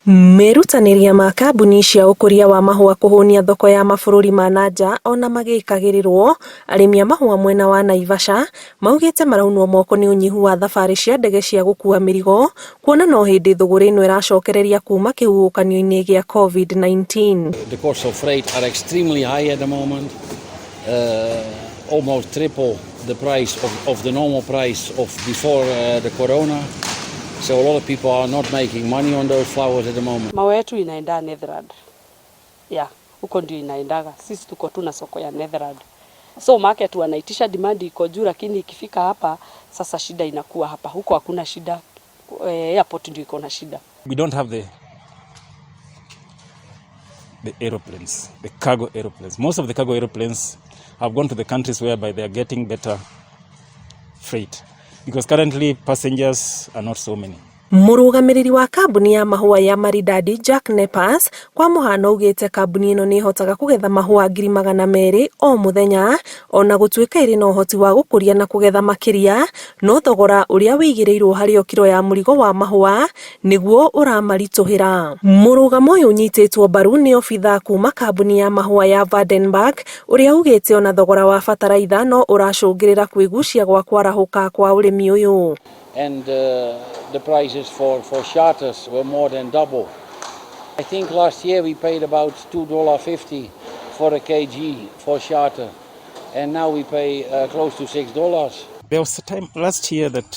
Merutanĩria ma kambuni cia ũkũria wa mahũa kũhũnia thoko ya mabũrũri ma nanja ona magĩkagĩrĩrwo, arĩmi a mahũa mwena wa Naivasha maugĩte maraunwo moko nĩ ũnyihu wa thabarĩ cia ndege cia gũkua mĩrigo, kuona no hĩndĩ thũgũrĩ ĩno ĩracokereria kuma kĩhuhũkanio-inĩ gĩa COVID-19. The cost of freight are extremely high at the moment, almost triple the price of the normal price of before the corona. So a lot of people are not making money on those flowers at the moment. Mahũa yetu inaenda Netherland. Huko ndio inaendaga. Sisi tuko tu na soko ya Netherland. So market wanaitisha, demand iko juu, lakini ikifika hapa sasa shida inakuwa hapa. Huko hakuna shida. Airport ndio iko na shida. We don't have the aeroplanes, the cargo aeroplanes. Most of the cargo aeroplanes have gone to the countries whereby they are getting better freight. Because currently passengers are not so many. Mũrũgamĩrĩri wa kambuni ya mahũa ya Maridadi Jack Nepas kwa mũhano ugĩte kambuni ĩno nĩ hotaga kũgetha mahũa 200,000 o mũthenya, ona gũtuĩka ĩrĩ na ũhoti wa gũkũria na kũgetha makĩria, no thogora ũrĩa wĩigĩrĩirwo harĩ o kiro ya mũrigo wa mahũa nĩguo ũramaritũhĩra. Mũrũgamo ũyũ ũnyitĩtwo mbaru nĩ obitha kuma kambuni ya mahũa ya Vandenberg ũrĩa ugĩte ona thogora wa bataraitha no ũracũngĩrĩra kwĩgucia gwa kwarahũka kwa ũrĩmi ũyũ. And the prices for charters were more than double. I think last year we paid about $2.50 for a kg for charter, and now we pay close to $6. There was a time last year that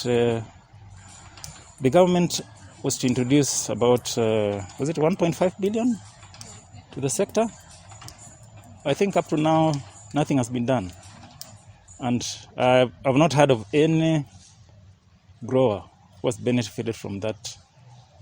the government was to introduce about, was it 1.5 billion to the sector? I think up to now nothing has been done, and I've not heard of any grower was benefited from that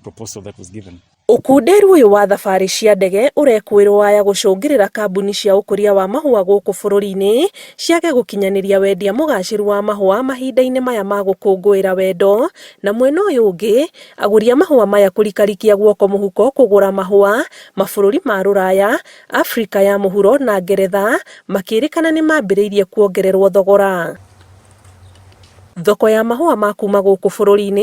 proposal that was given. Ũkunderu ũyũ wa thabarĩ cia ndege ũrekwĩrwo waya gũcũngĩrĩra kambuni cia ũkũria wa mahũa gũkũ bũrũri-inĩ ciage gũkinyanĩria wendia mũgacĩru wa mahũa mahinda-inĩ maya ma gũkũngũĩra wendo, na mwena ũyũ ũngĩ agũri a mahũa maya kũrikarikia guoko mũhuko kũgũra mahũa mabũrũri ma Rũraya, Afrika ya mũhuro na Ngeretha makĩrĩkana nĩ mambĩrĩirie kuongererwo thogora. Thoko ya mahũa ma kuma gũkũ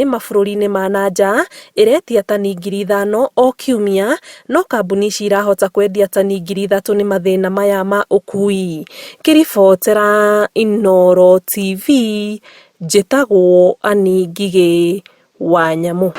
mabũrũri-inĩ ma nanja ĩretia tani 5,000 o kiumia, no kambuni ici irahota kwendia tani 3,000 nĩ mathĩna maya ma ũkui. Kĩribotera Inooro TV, njĩtagwo Ani Ngigĩ wa Nyamũ.